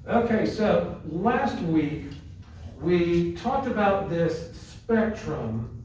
Okay, so last week we talked about this spectrum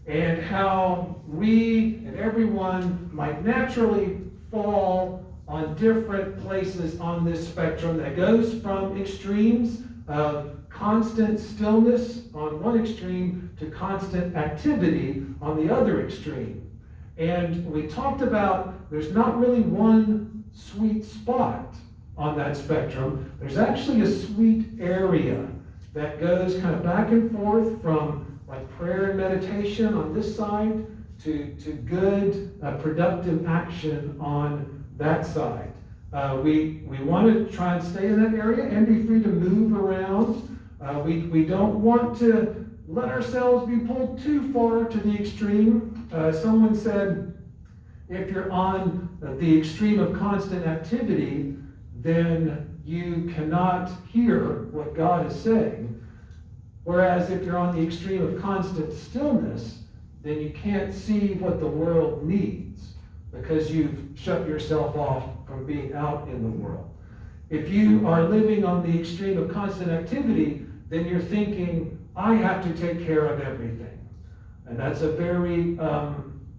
and how we and everyone might naturally fall on different places on this spectrum that goes from extremes of constant stillness on one extreme to constant activity on the other extreme. And we talked about there's not really one sweet spot on that spectrum. There's actually a sweet area that goes kind of back and forth from like prayer and meditation on this side to good, productive action on that side. We want to try and stay in that area and be free to move around. We don't want to let ourselves be pulled too far to the extreme. Someone said, if you're on the extreme of constant activity, then you cannot hear what God is saying. Whereas if you're on the extreme of constant stillness, then you can't see what the world needs because you've shut yourself off from being out in the world. If you are living on the extreme of constant activity, then you're thinking, I have to take care of everything. And that's a very,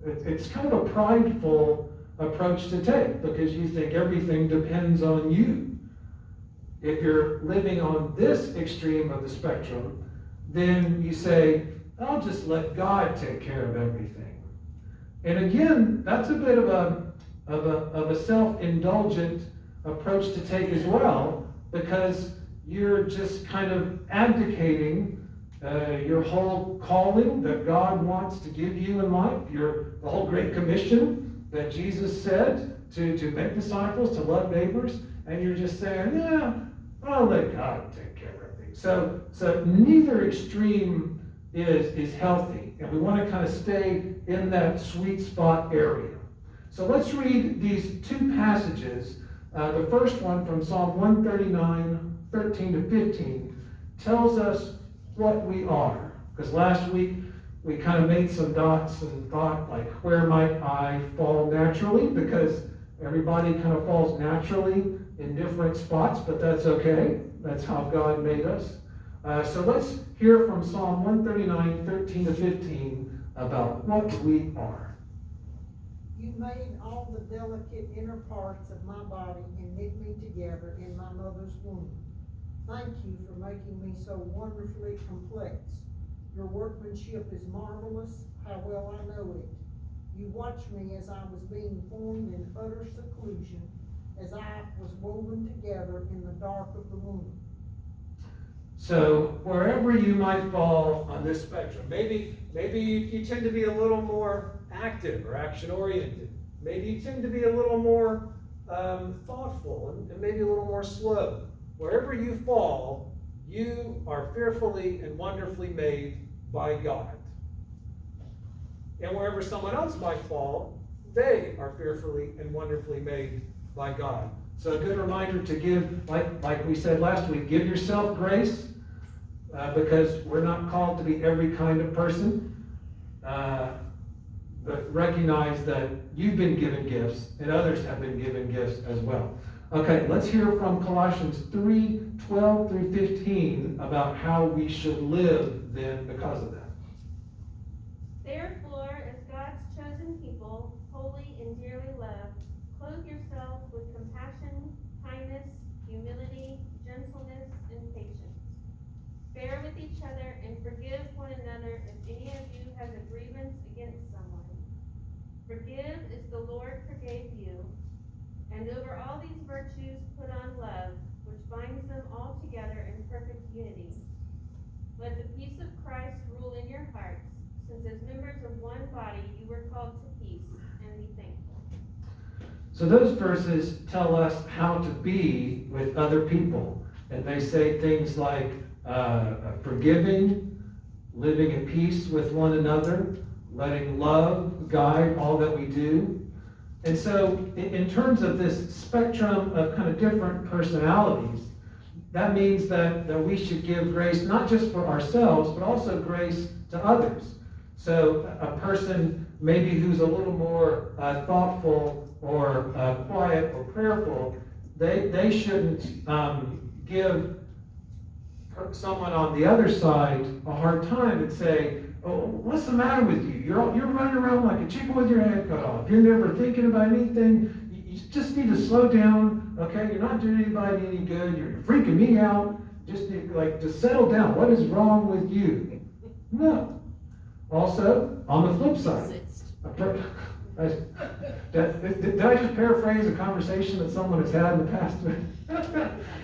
it's kind of a prideful approach to take because you think everything depends on you. If you're living on this extreme of the spectrum, then you say, I'll just let God take care of everything. And again, that's a bit of a self-indulgent approach to take as well, because you're just kind of abdicating your whole calling that God wants to give you in life, the whole Great Commission that Jesus said to make disciples, to love neighbors, and you're just saying, yeah, I'll let God take care of everything. So neither extreme is healthy, and we want to kind of stay in that sweet spot area. So let's read these two passages. The first one from Psalm 139, 13 to 15, tells us what we are. Because last week we kind of made some dots and thought, like, where might I fall naturally? Because everybody kind of falls naturally in different spots, but that's okay. That's how God made us. So let's hear from Psalm 139, 13 to 15 about what we are. You made all the delicate inner parts of my body and knit me together in my mother's womb. Thank you for making me so wonderfully complex. Your workmanship is marvelous. How well I know it. You watched me as I was being formed in utter seclusion, as I was woven together in the dark of the womb. So wherever you might fall on this spectrum, maybe you tend to be a little more active or action-oriented. Maybe you tend to be a little more thoughtful and maybe a little more slow. Wherever you fall, you are fearfully and wonderfully made by God. And wherever someone else might fall, they are fearfully and wonderfully made by God. So a good reminder to give, like we said last week, give yourself grace, because we're not called to be every kind of person. But recognize that you've been given gifts and others have been given gifts as well. Okay, let's hear from Colossians 3, 12 through 15 about how we should live then because of that. Therefore, as God's chosen people, holy and dearly loved, clothe yourselves with compassion, kindness, humility, gentleness, and patience. Bear with each other and forgive one another if any of you has a grievance against someone. Forgive as the Lord forgave you. And over all these virtues put on love, which binds them all together in perfect unity. Let the peace of Christ rule in your hearts, since as members of one body you were called to peace, and be thankful. So those verses tell us how to be with other people. And they say things like forgiving, living in peace with one another, letting love guide all that we do. And so in terms of this spectrum of kind of different personalities, that means that we should give grace not just for ourselves, but also grace to others. So a person maybe who's a little more thoughtful or quiet or prayerful, they shouldn't give someone on the other side a hard time and say, oh, what's the matter with you? You're running around like a chicken with your head cut off. You're never thinking about anything. You just need to slow down, okay? You're not doing anybody any good. You're freaking me out. Just settle down. What is wrong with you? No. Also, on the flip side, did I just paraphrase a conversation that someone has had in the past?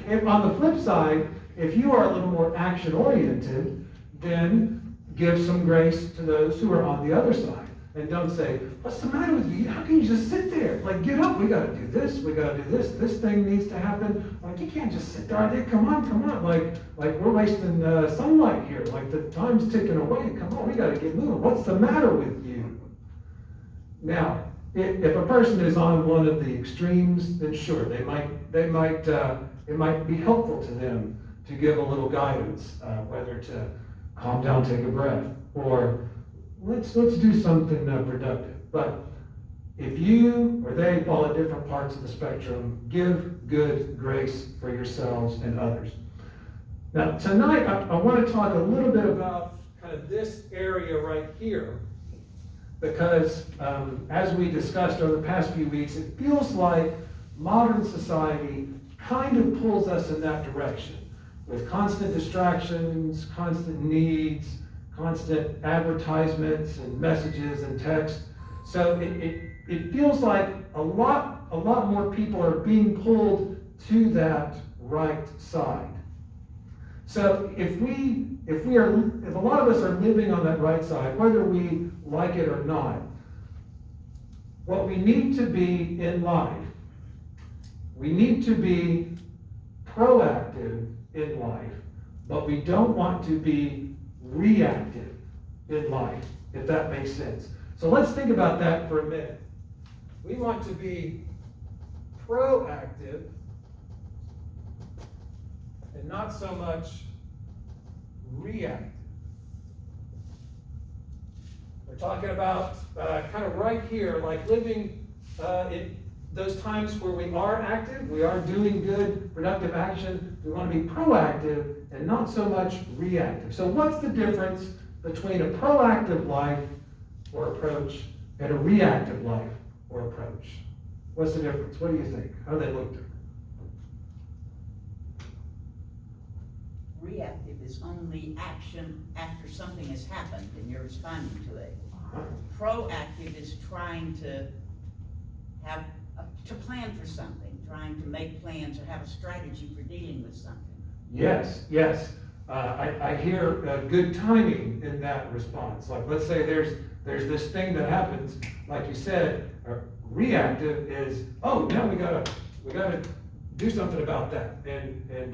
If, on the flip side, if you are a little more action-oriented, then give some grace to those who are on the other side. And don't say, what's the matter with you? How can you just sit there? Like, get up, we gotta do this, this thing needs to happen. Like, you can't just sit there, come on. Like we're wasting sunlight here. Like, the time's ticking away. Come on, we gotta get moving. What's the matter with you? Now, if a person is on one of the extremes, then sure, it might be helpful to them to give a little guidance, whether to calm down, take a breath, or let's do something productive. But if you or they fall at different parts of the spectrum, give good grace for yourselves and others. Now, tonight, I want to talk a little bit about kind of this area right here, because as we discussed over the past few weeks, it feels like modern society kind of pulls us in that direction, with constant distractions, constant needs, constant advertisements and messages and text. So it feels like a lot more people are being pulled to that right side. So if a lot of us are living on that right side, whether we like it or not, what we need to be in life, we need to be proactive in life, but we don't want to be reactive in life, if that makes sense. So let's think about that for a minute. We want to be proactive and not so much reactive. We're talking about kind of right here, like living in those times where we are active, we are doing good, productive action. We want to be proactive and not so much reactive. So what's the difference between a proactive life or approach and a reactive life or approach? What's the difference? What do you think? How do they look different? Reactive is only action after something has happened and you're responding to it. Proactive is trying to plan for something, trying to make plans or have a strategy for dealing with something. Yes. I hear good timing in that response. Like, let's say there's this thing that happens, like you said. Reactive is, oh, now we gotta do something about that, and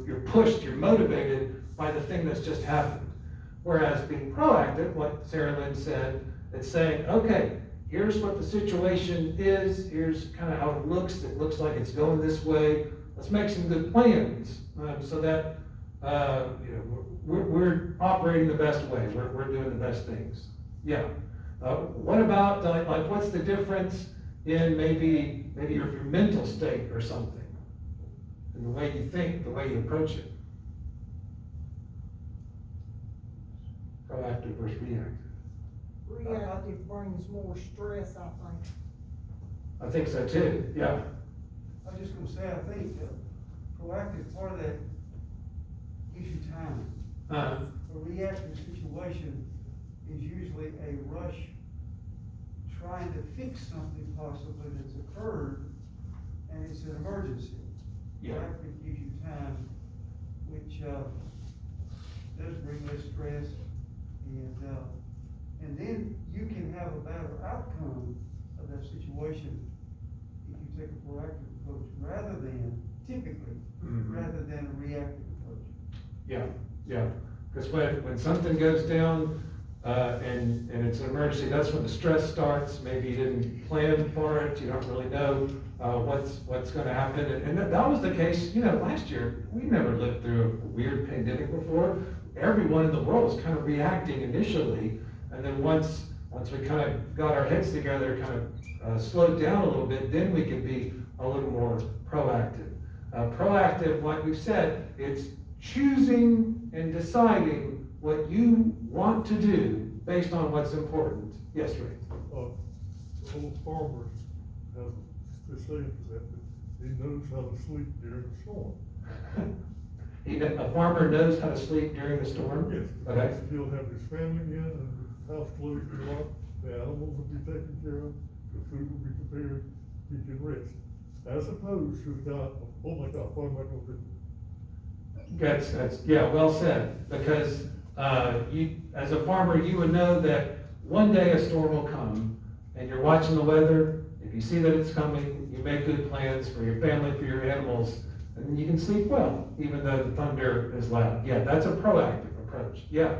you're pushed, you're motivated by the thing that's just happened. Whereas being proactive, like Sarah Lynn said, it's saying, okay, here's what the situation is, here's kind of how it looks like it's going this way. Let's make some good plans so that we're operating the best way, we're doing the best things. Yeah. What about, like what's the difference in maybe your mental state or something? And the way you think, the way you approach it. Proactive versus reactive. Reactive brings more stress, I I think so too, yeah. I was just gonna say, I think proactive part of that gives you time. A reactive situation is usually a rush trying to fix something possibly that's occurred, and it's an emergency. Yeah. Proactive gives you time, which does bring less stress, and then you can have a better outcome of that situation if you take a proactive approach rather than a reactive approach. Yeah. Because when something goes down and it's an emergency, that's when the stress starts. Maybe you didn't plan for it. You don't really know what's going to happen. And that was the case, last year. We never lived through a weird pandemic before. Everyone in the world was kind of reacting initially. And then once we kind of got our heads together, kind of slowed down a little bit, then we could be a little more proactive. Proactive, like we've said, it's choosing and deciding what you want to do based on what's important. Yes, Ray? Old farmers have this saying to that he knows how to sleep during a storm. A farmer knows how to sleep during the storm? Yes. Okay. He'll have his family in and the house closed and locked, the animals will be taken care of, the food will be prepared, he can rest. As opposed to the guy, oh my God, what am I gonna do? Yeah, well said, because, you, as a farmer, you would know that one day a storm will come, and you're watching the weather. If you see that it's coming, you make good plans for your family, for your animals, and you can sleep well, even though the thunder is loud. Yeah, that's a proactive approach. Yeah,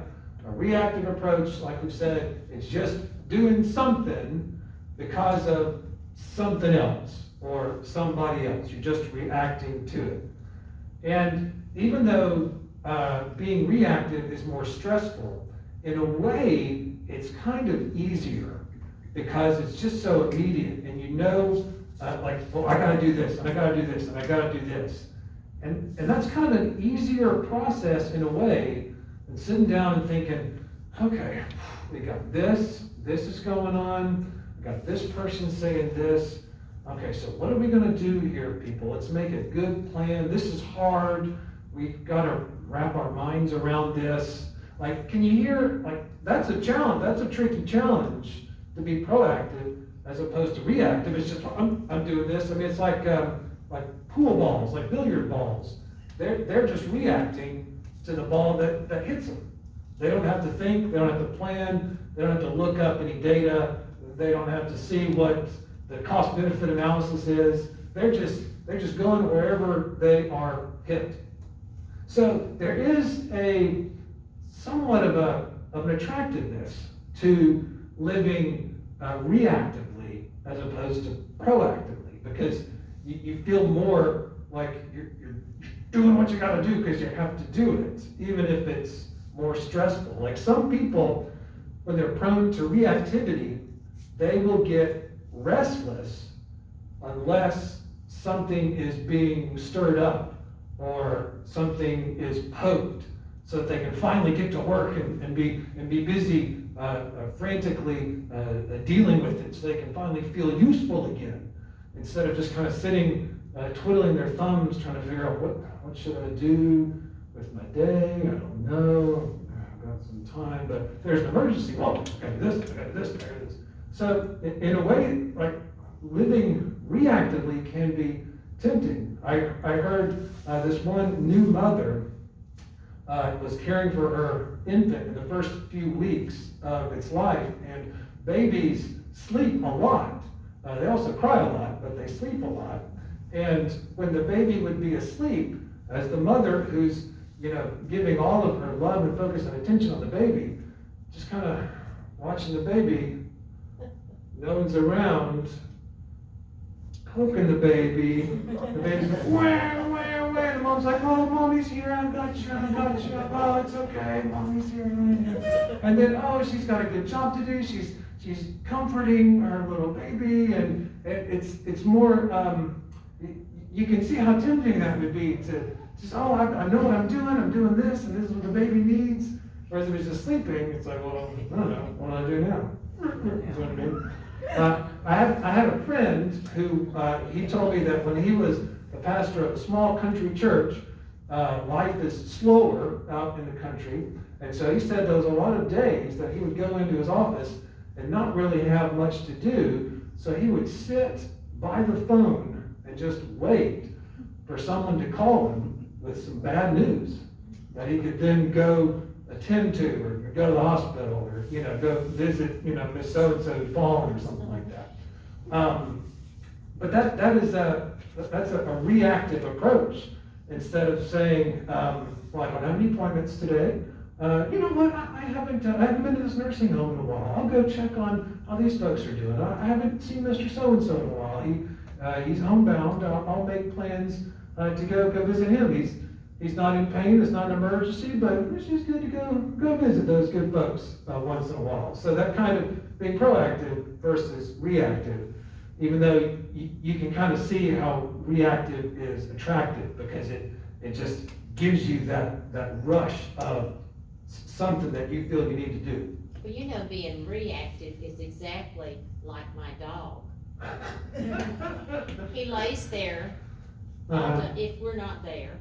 a reactive approach, like we've said, is just doing something because of something else or somebody else. You're just reacting to it. And even though being reactive is more stressful, in a way, it's kind of easier because it's just so immediate, and you know, like, well, I gotta do this, and I gotta do this, and I gotta do this. And that's kind of an easier process in a way than sitting down and thinking, okay, we got this is going on, we got this person saying this. Okay, so what are we gonna do here, people? Let's make a good plan. This is hard. We've gotta wrap our minds around this. Like, can you hear, like, that's a challenge, that's a tricky challenge to be proactive as opposed to reactive. It's just, I'm doing this. I mean, it's like pool balls, like billiard balls. They're just reacting to the ball that hits them. They don't have to think, they don't have to plan, they don't have to look up any data, they don't have to see what the cost benefit analysis is. They're just going wherever they are hit. So there is a somewhat of an attractiveness to living reactively as opposed to proactively, because you feel more like you're doing what you gotta do because you have to do it, even if it's more stressful. Like some people, when they're prone to reactivity, they will get restless unless something is being stirred up or something is poked, so that they can finally get to work and be busy frantically dealing with it, so they can finally feel useful again, instead of just kind of sitting twiddling their thumbs trying to figure out what should I do with my day. I don't know, I've got some time, but there's an emergency. Well, I gotta do this, I gotta do this, I gotta do this. So in a way, like, living reactively can be tempting. I heard this one new mother was caring for her infant in the first few weeks of its life, and babies sleep a lot. They also cry a lot, but they sleep a lot. And when the baby would be asleep, as the mother, who's giving all of her love and focus and attention on the baby, just kind of watching the baby, no one's around, poking the baby's like, wah, wah, wah. The mom's like, oh, mommy's here, I got you. Oh, it's okay, mommy's here. And then, oh, she's got a good job to do. She's comforting her little baby, and it's more, you can see how tempting that would be to just, oh, I know what I'm doing this, and this is what the baby needs. Whereas if it's just sleeping, it's like, well, I don't know, what do I do now? You know what I mean? I had a friend who, he told me that when he was the pastor of a small country church, life is slower out in the country. And so he said there was a lot of days that he would go into his office and not really have much to do. So he would sit by the phone and just wait for someone to call him with some bad news that he could then go attend to, or go to the hospital, or go visit Miss So-and-so who'd fallen or something like that. But that's a reactive approach, instead of saying, well, I don't have any appointments today. You know what? I haven't been to this nursing home in a while. I'll go check on how these folks are doing. I haven't seen Mr. So-and-so in a while. He's homebound. I'll make plans to go visit him. He's not in pain. It's not an emergency, but it's just good to go visit those good folks once in a while. So that kind of being proactive versus reactive, even though you can kind of see how reactive is attractive, because it just gives you that rush of something that you feel you need to do. Well, you know, being reactive is exactly like my dog. He lays there if we're not there.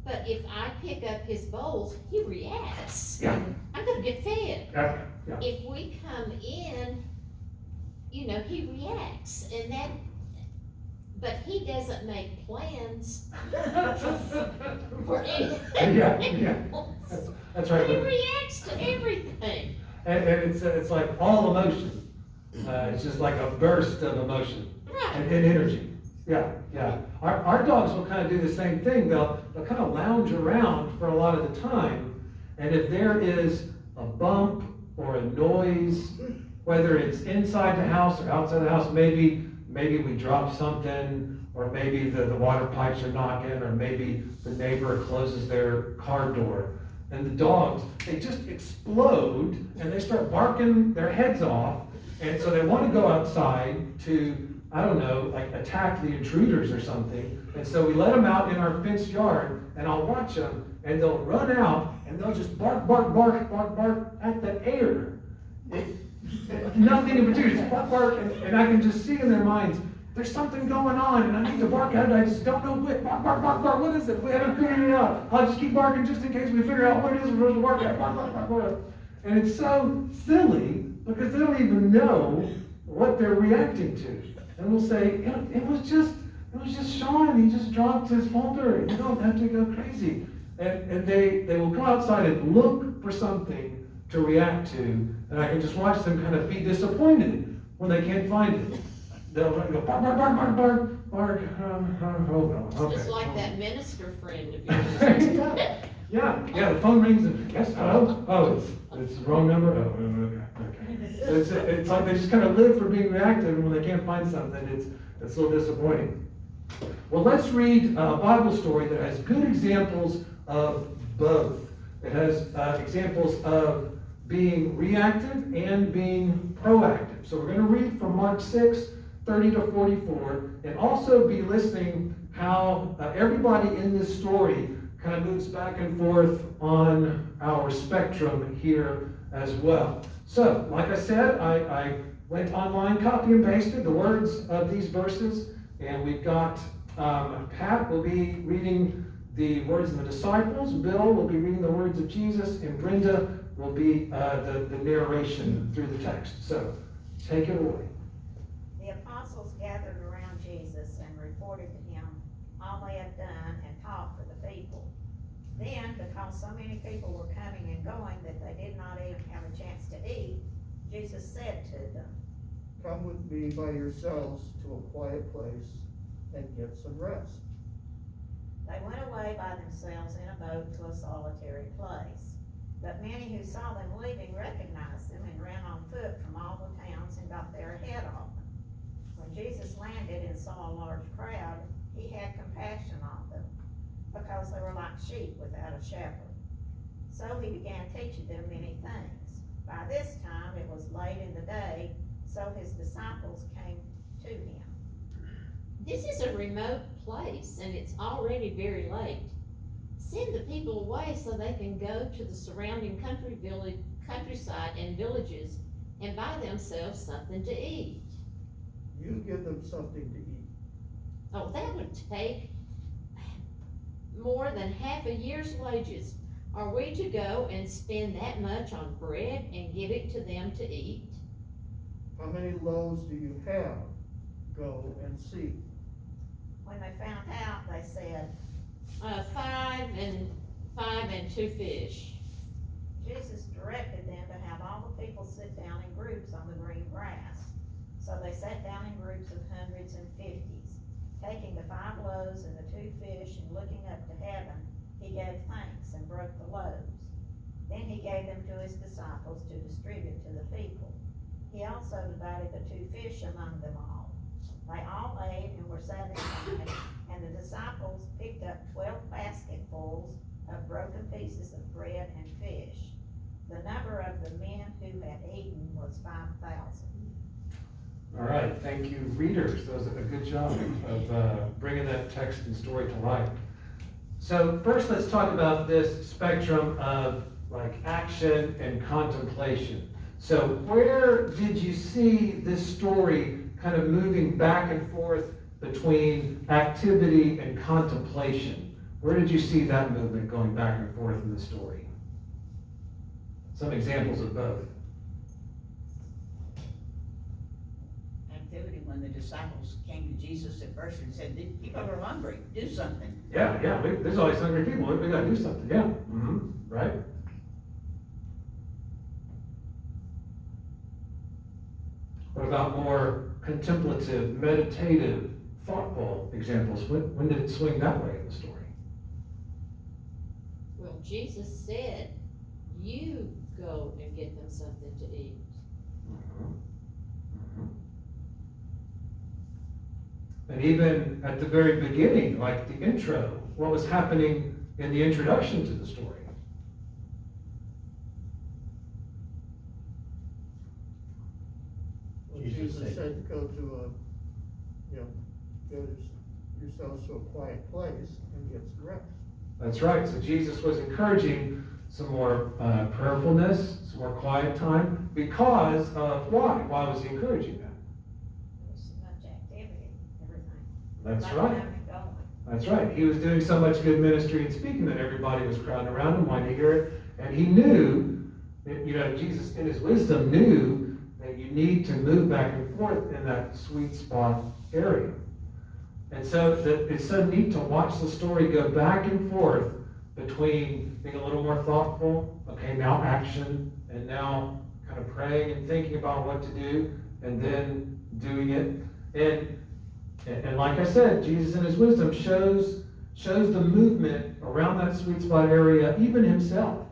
But if I pick up his bowls, he reacts. Yeah. I'm gonna get fed. Yeah. If we come in, you know, he reacts, and that, but he doesn't make plans for anything. Yeah. That's right. He reacts to everything. And it's like all emotion. It's just like a burst of emotion and energy. Yeah. Our dogs will kind of do the same thing. They'll kind of lounge around for a lot of the time, and if there is a bump or a noise, whether it's inside the house or outside the house, maybe we drop something, or maybe the water pipes are knocking, or maybe the neighbor closes their car door, and the dogs, they just explode and they start barking their heads off, and so they want to go outside to, I don't know, like attack the intruders or something. And so we let them out in our fenced yard, and I'll watch them, and they'll run out and they'll just bark at the air. Nothing in particular, just bark, and I can just see in their minds, there's something going on, and I need to bark at it, I just don't know what, bark, what is it? We haven't figured it out. I'll just keep barking just in case we figure out what it is we're supposed to bark at, bark. And it's so silly, because they don't even know what they're reacting to. And we'll say, it was just Sean, he just dropped his folder, you don't have to go crazy. And they will go outside and look for something to react to, and I can just watch them kind of be disappointed when they can't find it. They'll go bark, okay. Just like that minister friend of yours. Yeah, the phone rings and, yes, hello? Oh, it's the wrong number? Oh, okay. It's like they just kind of live for being reactive, and when they can't find something, it's a little disappointing. Well, let's read a Bible story that has good examples of both. It has examples of being reactive and being proactive. So we're going to read from Mark 6, 30 to 44, and also be listening how everybody in this story kind of moves back and forth on our spectrum here as well. So, like I said, I went online, copy and pasted the words of these verses, and we've got Pat will be reading the words of the disciples, Bill will be reading the words of Jesus, and Brenda will be the narration through the text. So, take it away. The apostles gathered around Jesus and reported to him all they had done and taught for the people. Then, because so many people were coming and going that they did not even have a chance to eat, Jesus said to them, "Come with me by yourselves to a quiet place and get some rest." They went away by themselves in a boat to a solitary place. But many who saw them leaving recognized them and ran on foot from all the towns and got there ahead of them. When Jesus landed and saw a large crowd, he had compassion on them, because they were like sheep without a shepherd. So he began teaching them many things. By this time it was late in the day, so his disciples came to him. This is a remote place, and it's already very late. Send the people away so they can go to the surrounding countryside and villages and buy themselves something to eat. You give them something to eat. Oh, that would take more than half a year's wages. Are we to go and spend that much on bread and give it to them to eat? How many loaves do you have? Go and see. When they found out, they said, 5 and 2 fish. Jesus directed them to have all the people sit down in groups on the green grass. So they sat down in groups of hundreds and fifties. Taking the 5 loaves and the 2 fish and looking up to heaven, he gave thanks and broke the loaves. Then he gave them to his disciples to distribute to the people. He also divided the 2 fish among them all. They all ate and were satisfied, and the disciples picked up 12 basketfuls of broken pieces of bread and fish. The number of the men who had eaten was 5,000. All right, thank you, readers. That was a good job of bringing that text and story to life. So first, let's talk about this spectrum of like action and contemplation. So where did you see this story kind of moving back and forth between activity and contemplation? Where did you see that movement going back and forth in the story? Some examples of both. Activity, when the disciples came to Jesus at first and said, people are hungry, do something. Yeah, there's always hungry people. We gotta do something. Yeah, right. What about more contemplative, meditative, thoughtful examples? When did it swing that way in the story? Well, Jesus said, you go and get them something to eat. And even at the very beginning, like the intro, what was happening in the introduction to the story? Well, Jesus said to go to yourselves to a quiet place and get some rest. That's right. So Jesus was encouraging some more prayerfulness, some more quiet time, because of why? Why was he encouraging that? There's so much activity, everything. That's Like right. having it going. That's right. He was doing so much good ministry and speaking that everybody was crowding around him, wanting to hear it. And he knew that, Jesus in his wisdom knew that you need to move back and forth in that sweet spot area. And so it's so neat to watch the story go back and forth between being a little more thoughtful, okay, now action, and now kind of praying and thinking about what to do, and then doing it. And like I said, Jesus in his wisdom shows the movement around that sweet spot area, even himself,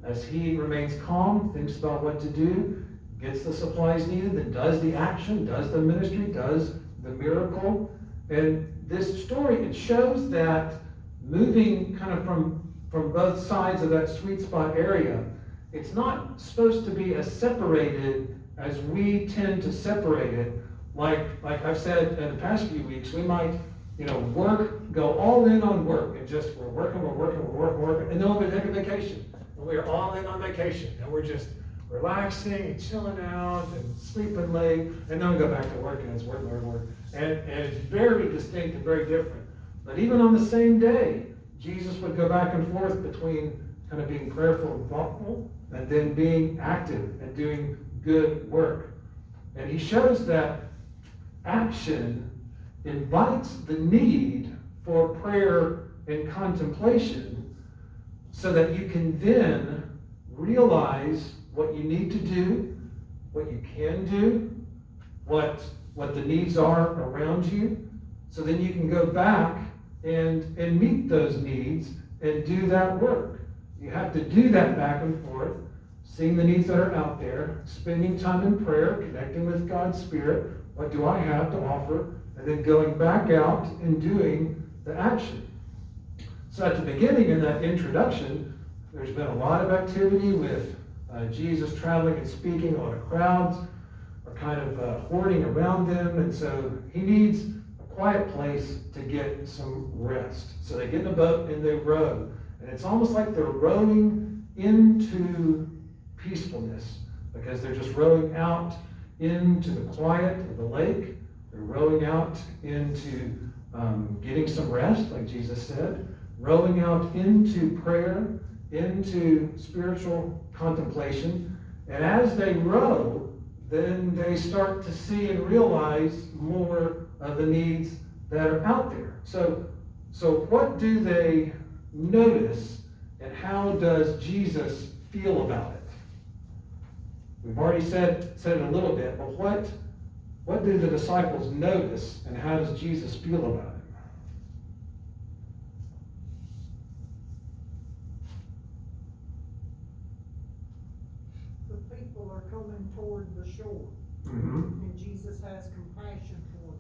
as he remains calm, thinks about what to do, gets the supplies needed, then does the action, does the ministry, does the miracle. And this story, it shows that moving kind of from both sides of that sweet spot area, it's not supposed to be as separated as we tend to separate it. Like I've said in the past few weeks, we might, go all in on work and just we're working, and then we'll take a vacation. And we're all in on vacation, and we're just relaxing and chilling out and sleeping late, and then we go back to work and it's work. And it's very distinct and very different. But even on the same day, Jesus would go back and forth between kind of being prayerful and thoughtful and then being active and doing good work. And he shows that action invites the need for prayer and contemplation so that you can then realize what you need to do, what you can do, what the needs are around you, so then you can go back and meet those needs and do that work. You have to do that back and forth, seeing the needs that are out there, spending time in prayer, connecting with God's Spirit. What do I have to offer? And then going back out and doing the action. So at the beginning, in that introduction, there's been a lot of activity with Jesus traveling and speaking. A lot of crowds are kind of hoarding around them, and so he needs a quiet place to get some rest. So they get in a boat and they row, and it's almost like they're rowing into peacefulness, because they're just rowing out into the quiet of the lake. They're rowing out into getting some rest, like Jesus said, rowing out into prayer, into spiritual contemplation. And as they row, then they start to see and realize more of the needs that are out there. So what do they notice, and how does Jesus feel about it? We've already said it a little bit, but what do the disciples notice, and how does Jesus feel about it? The people are coming toward the shore, Mm-hmm. and Jesus has compassion for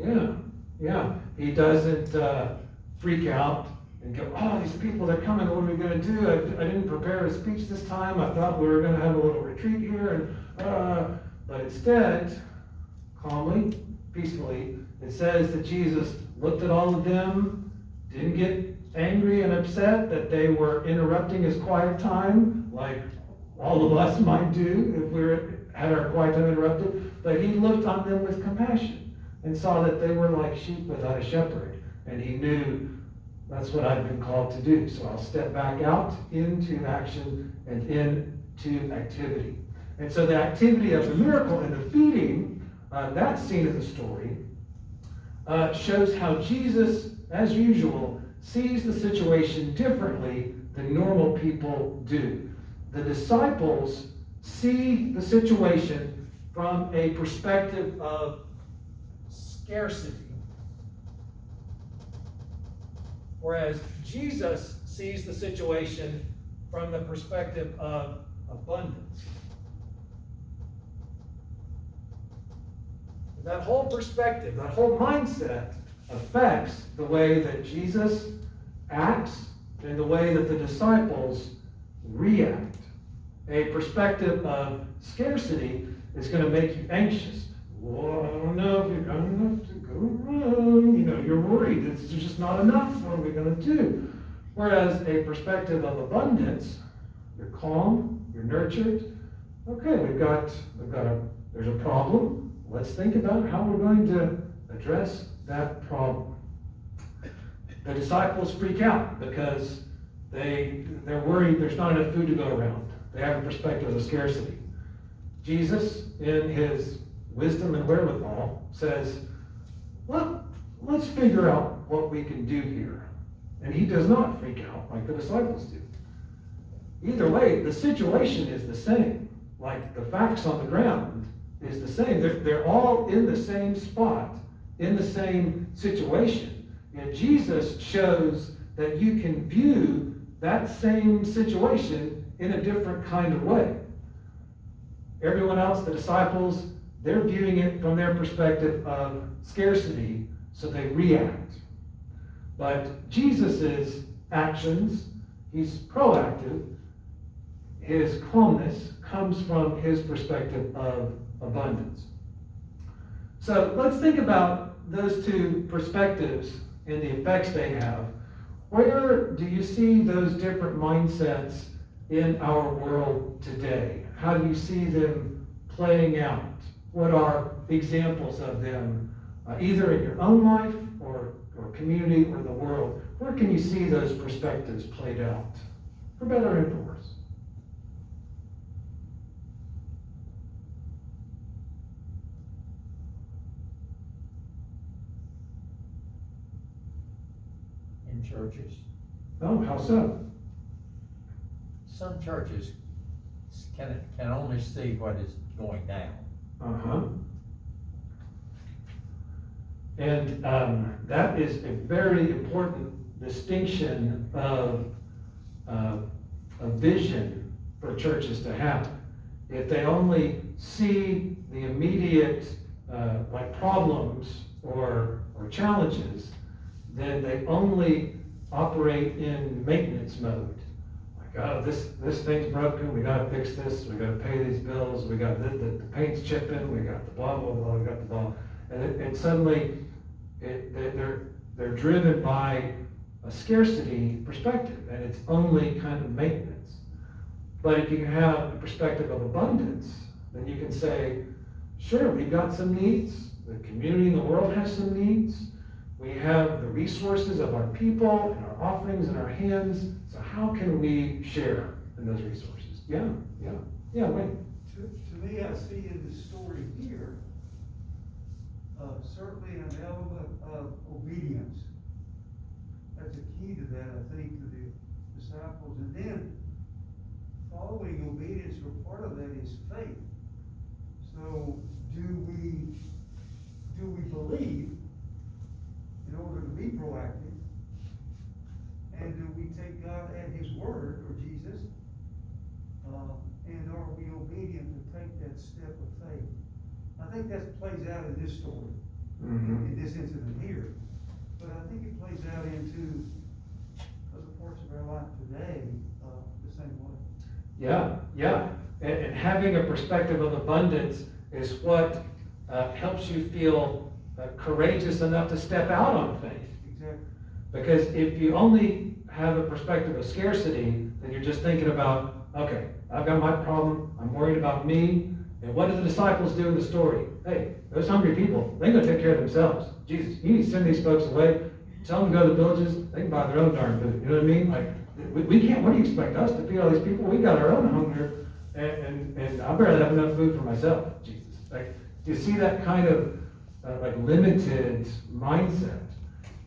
them. Yeah. He doesn't freak out and go, oh, these people, they're coming, what are we going to do? I didn't prepare a speech this time. I thought we were going to have a little retreat here. But instead, calmly, peacefully. It says that Jesus looked at all of them, didn't get angry and upset that they were interrupting his quiet time, like all of us might do if had our quiet time interrupted. But he looked on them with compassion and saw that they were like sheep without a shepherd. And he knew that's what I've been called to do. So I'll step back out into action and into activity. And so the activity of the miracle and the feeding, that scene of the story, shows how Jesus, as usual, sees the situation differently than normal people do. The disciples see the situation from a perspective of scarcity, whereas Jesus sees the situation from the perspective of abundance. That whole perspective, that whole mindset affects the way that Jesus acts and the way that the disciples react. A perspective of scarcity is going to make you anxious. Well, I don't know if you've got enough to go around. You're worried. There's just not enough. What are we going to do? Whereas a perspective of abundance, you're calm, you're nurtured. Okay, there's a problem. Let's think about how we're going to address that problem. The disciples freak out because they're worried there's not enough food to go around. They have a perspective of scarcity. Jesus, in his wisdom and wherewithal, says, well, let's figure out what we can do here. And he does not freak out like the disciples do. Either way, the situation is the same. Like the facts on the ground is the same. They're all in the same spot, in the same situation. And Jesus shows that you can view that same situation in a different kind of way. Everyone else, the disciples, they're viewing it from their perspective of scarcity, so they react. But Jesus's actions, he's proactive. His calmness comes from his perspective of abundance. So let's think about those two perspectives and the effects they have. Where do you see those different mindsets in our world today? How do you see them playing out? What are examples of them, either in your own life or community or the world? Where can you see those perspectives played out, for better and for worse? In churches. Oh, how so? Some churches can only see what is going down. Uh-huh. And that is a very important distinction of a vision for churches to have. If they only see the immediate problems or challenges, then they only operate in maintenance mode. Like, oh, this thing's broken, we gotta fix this, we gotta pay these bills, we got the paint's chipping, we got the blah, blah, blah, we got the blah. And suddenly, they're driven by a scarcity perspective, and it's only kind of maintenance. But if you can have a perspective of abundance, then you can say, sure, we've got some needs, the community and the world has some needs, we have the resources of our people and our offerings in our hands, so how can we share in those resources? Yeah, Wayne. To me, I see in the story here, certainly an element of obedience. That's a key to that, I think, to the disciples. And then, following obedience, or part of that is faith. So, do we believe in order to be proactive? And do we take God at His word, or Jesus? And are we obedient to take that step of faith? I think that plays out in this story, in this incident here. But I think it plays out into other parts of our life today the same way. Yeah. And having a perspective of abundance is what helps you feel courageous enough to step out on faith. Exactly. Because if you only have a perspective of scarcity, then you're just thinking about, okay, I've got my problem, I'm worried about me, and what do the disciples do in the story? Hey, those hungry people, they're gonna take care of themselves. Jesus, you need to send these folks away, tell them to go to the villages, they can buy their own darn food, you know what I mean? Like, we can't, what do you expect us to feed all these people? We got our own hunger, and I barely have enough food for myself, Jesus. Like, do you see that kind of, like, limited mindset?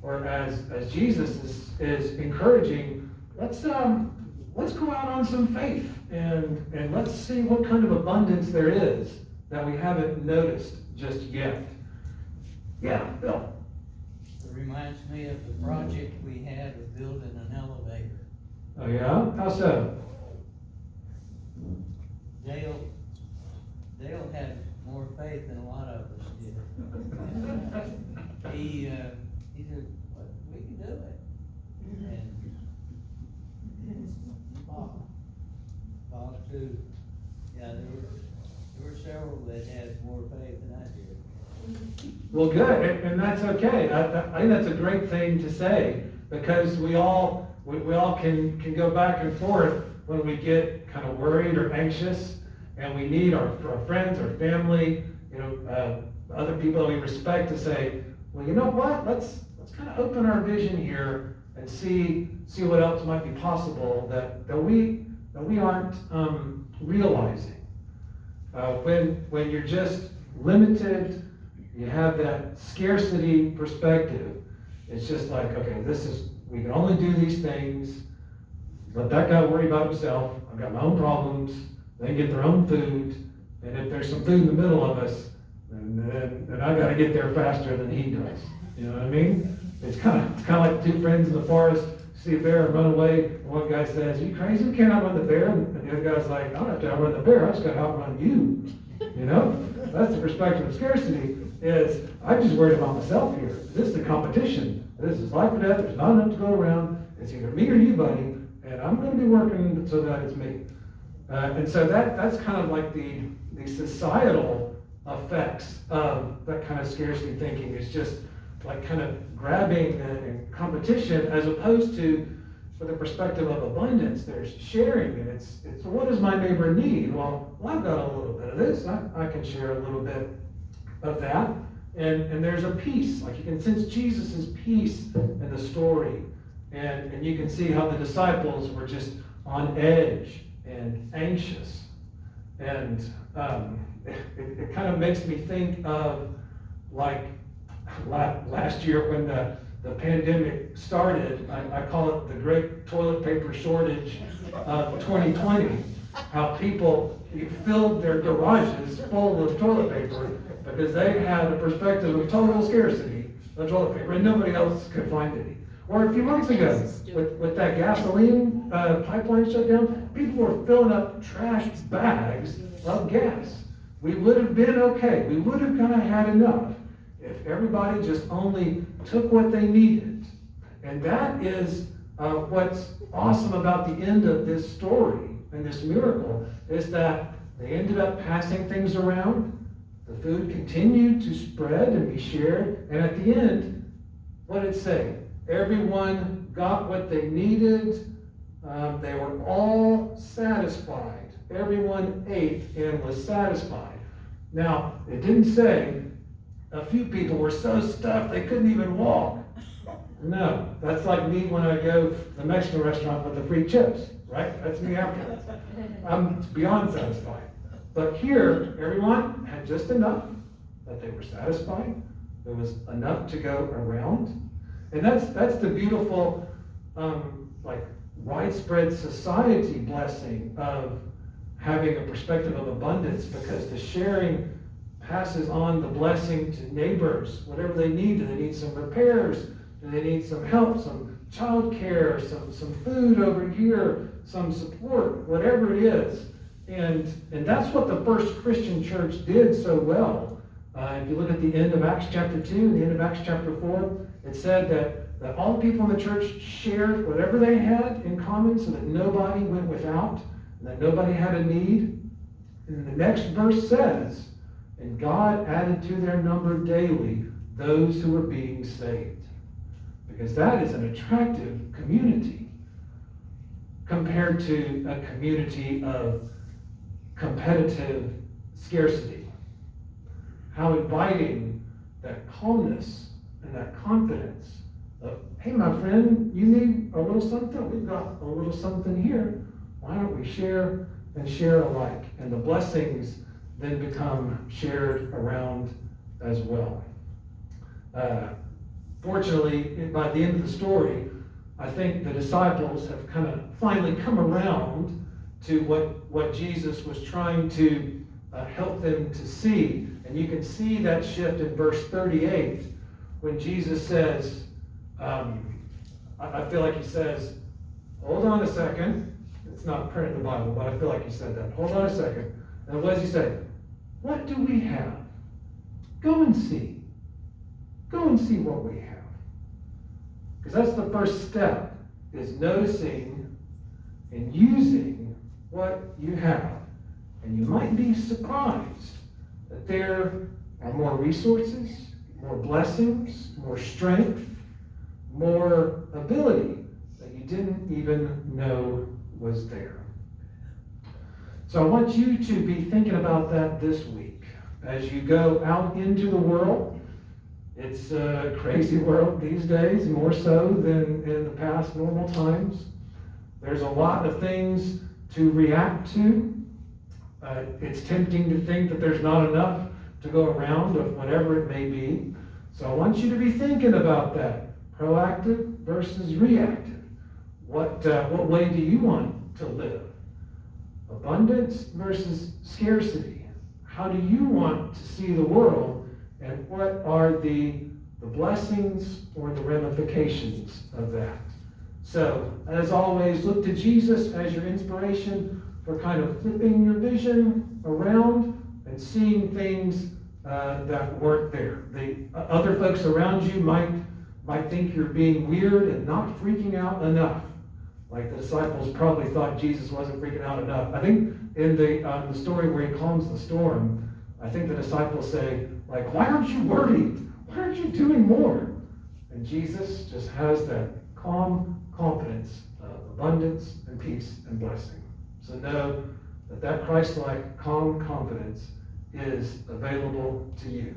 Or as Jesus is encouraging, let's go out on some faith and let's see what kind of abundance there is that we haven't noticed just yet. Yeah, Bill. It reminds me of the project we had of building an elevator. Oh yeah? How so? Dale had more faith than a lot of us did. He said, "Well, we can do it." And Bob too. Yeah, there were several that had more faith than I did. Well, good, and that's okay. I think that's a great thing to say, because we all can go back and forth when we get kind of worried or anxious, and we need our friends, our family, other people that we respect to say, well, you know what? Let's kind of open our vision here and see what else might be possible that we aren't realizing. When you're just limited, you have that scarcity perspective. It's just like, okay, we can only do these things. Let that guy worry about himself. I've got my own problems. They can get their own food. And if there's some food in the middle of us, then I got to get there faster than he does. You know what I mean? It's kind of like two friends in the forest see a bear and run away. And one guy says, "Are you crazy? You can't outrun the bear." And the other guy's like, "I don't have to outrun the bear. I just got to outrun you." You know? That's the perspective of scarcity. Is I'm just worried about myself here. This is the competition. This is life or death. There's not enough to go around. It's either me or you, buddy. And I'm going to be working so that it's me. And so that's kind of like the societal effects of that kind of scarcity thinking. It's just like kind of grabbing and competition, as opposed to, with the perspective of abundance, there's sharing, and it's what does my neighbor need? Well, I've got a little bit of this. I can share a little bit of that, and there's a peace. Like, you can sense Jesus' peace in the story, and you can see how the disciples were just on edge and anxious, and it kind of makes me think of, like, last year when the pandemic started. I call it the great toilet paper shortage of 2020. How people filled their garages full of toilet paper because they had a perspective of total scarcity of toilet paper and nobody else could find any. Or a few months ago, with that gasoline pipeline shutdown, people were filling up trash bags of gas. We would have been okay. We would have kind of had enough if everybody just only took what they needed. And that is what's awesome about the end of this story and this miracle, is that they ended up passing things around. The food continued to spread and be shared. And at the end, what did it say? Everyone got what they needed. They were all satisfied. Everyone ate and was satisfied. Now, it didn't say a few people were so stuffed they couldn't even walk. No, that's like me when I go to the Mexican restaurant with the free chips, right? That's me afterwards. I'm beyond satisfied. But here, everyone had just enough that they were satisfied. There was enough to go around. And that's the beautiful, like, widespread society blessing of having a perspective of abundance, because the sharing passes on the blessing to neighbors, whatever they need. Do they need some repairs? Do they need some help, some child care, some food over here, some support, whatever it is. And that's what the first Christian church did so well. If you look at the end of Acts chapter 2 and the end of Acts chapter 4, it said that all the people in the church shared whatever they had in common so that nobody went without, and that nobody had a need. And the next verse says, and God added to their number daily those who were being saved. Because that is an attractive community compared to a community of competitive scarcity. How inviting that calmness and that confidence of, hey, my friend, you need a little something? We've got a little something here. Why don't we share and share alike? And the blessings then become shared around as well. Fortunately, by the end of the story, I think the disciples have kind of finally come around to what Jesus was trying to help them to see. And you can see that shift in verse 38 when Jesus says, I feel like he says, hold on a second. It's not printed in the Bible, but I feel like he said that. Hold on a second. And what does he say? What do we have? Go and see. Go and see what we have. Because that's the first step, is noticing and using what you have. And you might be surprised that there are more resources, more blessings, more strength, more ability that you didn't even know was there. So I want you to be thinking about that this week. As you go out into the world, it's a crazy world these days, more so than in the past normal times. There's a lot of things to react to. It's tempting to think that there's not enough to go around of whatever it may be. So I want you to be thinking about that. Proactive versus reactive. What way do you want to live? Abundance versus scarcity. How do you want to see the world, and what are the blessings or the ramifications of that? So, as always, look to Jesus as your inspiration for kind of flipping your vision around and seeing things that weren't there. The other folks around you might think you're being weird and not freaking out enough. Like the disciples probably thought Jesus wasn't freaking out enough. I think in the story where he calms the storm, I think the disciples say, like, why aren't you worried? Why aren't you doing more? And Jesus just has that calm confidence of abundance and peace and blessing. So know that Christ-like calm confidence is available to you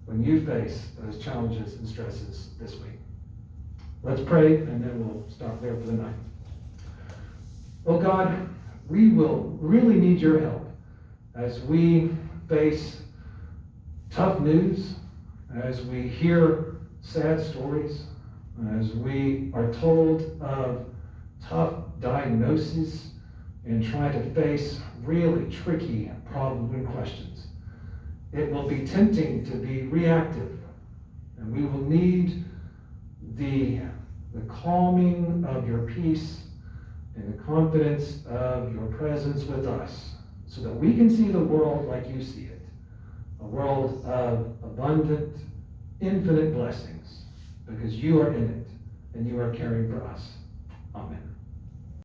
when you face those challenges and stresses this week. Let's pray, and then we'll stop there for the night. Oh God, we will really need your help as we face tough news, as we hear sad stories, as we are told of tough diagnoses and try to face really tricky problems and questions. It will be tempting to be reactive, and we will need the calming of your peace and the confidence of your presence with us, so that we can see the world like you see it, a world of abundant, infinite blessings, because you are in it and you are caring for us. Amen.